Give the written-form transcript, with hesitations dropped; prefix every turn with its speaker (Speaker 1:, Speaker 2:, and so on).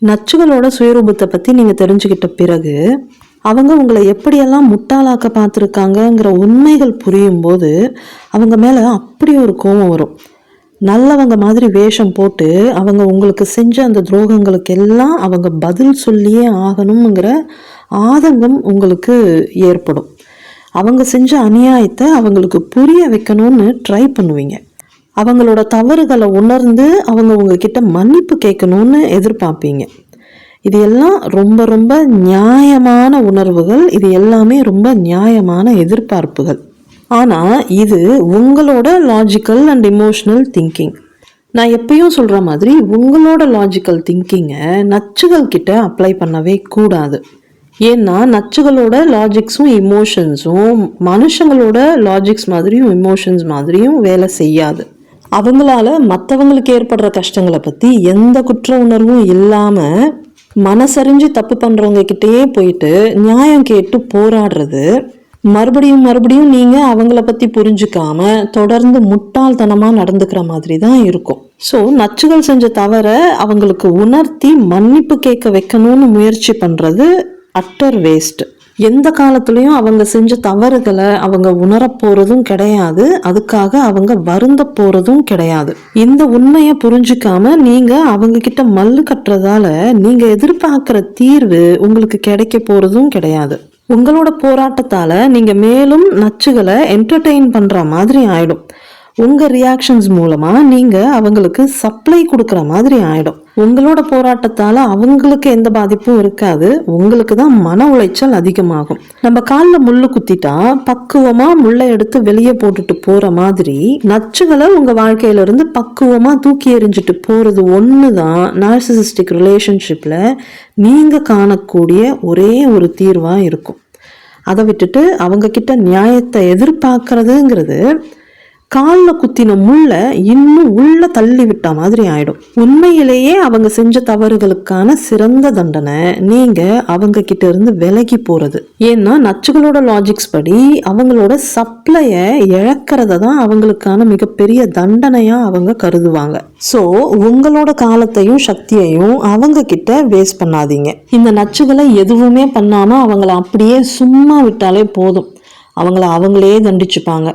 Speaker 1: நச்சுகளோட சுயரூபத்தை பற்றி நீங்கள் தெரிஞ்சுக்கிட்ட பிறகு அவங்க உங்களை எப்படியெல்லாம் முட்டாளாக்க பார்த்துருக்காங்கங்கிற உண்மைகள் புரியும் போது அவங்க மேலே அப்படி ஒரு கோபம் வரும். நல்லவங்க மாதிரி வேஷம் போட்டு அவங்க உங்களுக்கு செஞ்ச அந்த துரோகங்களுக்கு எல்லாம் அவங்க பதில் சொல்லியே ஆகணுங்கிற ஆதங்கம் உங்களுக்கு ஏற்படும். அவங்க செஞ்ச அநியாயத்தை அவங்களுக்கு புரிய வைக்கணும்னு ட்ரை பண்ணுவீங்க. அவங்களோட தவறுகளை உணர்ந்து அவங்க உங்ககிட்ட மன்னிப்பு கேட்கணும்னு எதிர்பார்ப்பீங்க. இது எல்லாம் ரொம்ப ரொம்ப நியாயமான உணர்வுகள். இது எல்லாமே ரொம்ப நியாயமான எதிர்பார்ப்புகள். ஆனால் இது உங்களோட லாஜிக்கல் அண்ட் இமோஷனல் திங்கிங். நான் எப்பயும் சொல்கிற மாதிரி உங்களோட லாஜிக்கல் திங்கிங்கை நச்சுகள் கிட்ட அப்ளை பண்ணவே கூடாது. ஏன்னா நச்சுகளோட லாஜிக்ஸும் இமோஷன்ஸும் மனுஷங்களோட லாஜிக்ஸ் மாதிரியும் இமோஷன்ஸ் மாதிரியும் வேலை செய்யாது. அவங்களால மற்றவங்களுக்கு ஏற்படுற கஷ்டங்களை பற்றி எந்த குற்ற உணர்வும் இல்லாமல் மனசறிஞ்சு தப்பு பண்ணுறவங்க கிட்டேயே போயிட்டு நியாயம் கேட்டு போராடுறது, மறுபடியும் நீங்கள் அவங்கள பற்றி புரிஞ்சுக்காம தொடர்ந்து முட்டாள்தனமாக நடந்துக்கிற மாதிரி தான் இருக்கும். ஸோ நச்சுகள் செஞ்ச தவிர அவங்களுக்கு உணர்த்தி மன்னிப்பு கேட்க வைக்கணும்னு முயற்சி பண்ணுறது அட்டர் வேஸ்ட். எந்த காலத்துலேயும் அவங்க செஞ்ச தவறுகளை அவங்க உணரப்போறதும் கிடையாது. அதுக்காக அவங்க வருந்த போறதும் கிடையாது. இந்த உண்மையை புரிஞ்சுக்காம நீங்க அவங்க கிட்ட மல்லு கட்டுறதால நீங்க எதிர்பார்க்கிற தீர்வு உங்களுக்கு கிடைக்க போறதும் கிடையாது. உங்களோட போராட்டத்தால நீங்க மேலும் நச்சுகளை என்டர்டெயின் பண்ற மாதிரி ஆயிடும். உங்க ரியாக்ஷன்ஸ் மூலமா நீங்க அவங்களுக்கு சப்ளை கொடுக்குற மாதிரி ஆயிடும். உங்களோட போராட்டத்தால அவங்களுக்கு எந்த பாதிப்பும் இருக்காது. உங்களுக்கு தான் மன உளைச்சல் அதிகமாகும். நம்ம காலில் முள்ளு குத்திட்டா பக்குவமா முள்ளை எடுத்து வெளியே போட்டுட்டு போற மாதிரி நச்சுகளை உங்க வாழ்க்கையில இருந்து பக்குவமா தூக்கி எறிஞ்சிட்டு போறது ஒண்ணுதான் நார்சிசிஸ்டிக் ரிலேஷன்ஷிப்ல நீங்க காணக்கூடிய ஒரே ஒரு தீர்வா இருக்கும். அதை விட்டுட்டு அவங்க கிட்ட நியாயத்தை எதிர்பார்க்கறதுங்கிறது காலில் குத்தின முள்ள இன்னும் உள்ள தள்ளி விட்ட மாதிரி ஆயிடும். உண்மையிலேயே அவங்க செஞ்ச தவறுகளுக்கான சிறந்த தண்டனை நீங்க அவங்க கிட்ட இருந்து விலகி போறது. ஏன்னா நச்சுகளோட லாஜிக்ஸ் படி அவங்களோட சப்ளைய இழக்கிறத தான் அவங்களுக்கான மிகப்பெரிய தண்டனையா அவங்க கருதுவாங்க. ஸோ உங்களோட காலத்தையும் சக்தியையும் அவங்க கிட்ட வேஸ்ட் பண்ணாதீங்க. இந்த நச்சுகளை எதுவுமே பண்ணாம அவங்கள அப்படியே சும்மா விட்டாலே போதும். அவங்கள அவங்களே தண்டிச்சுப்பாங்க.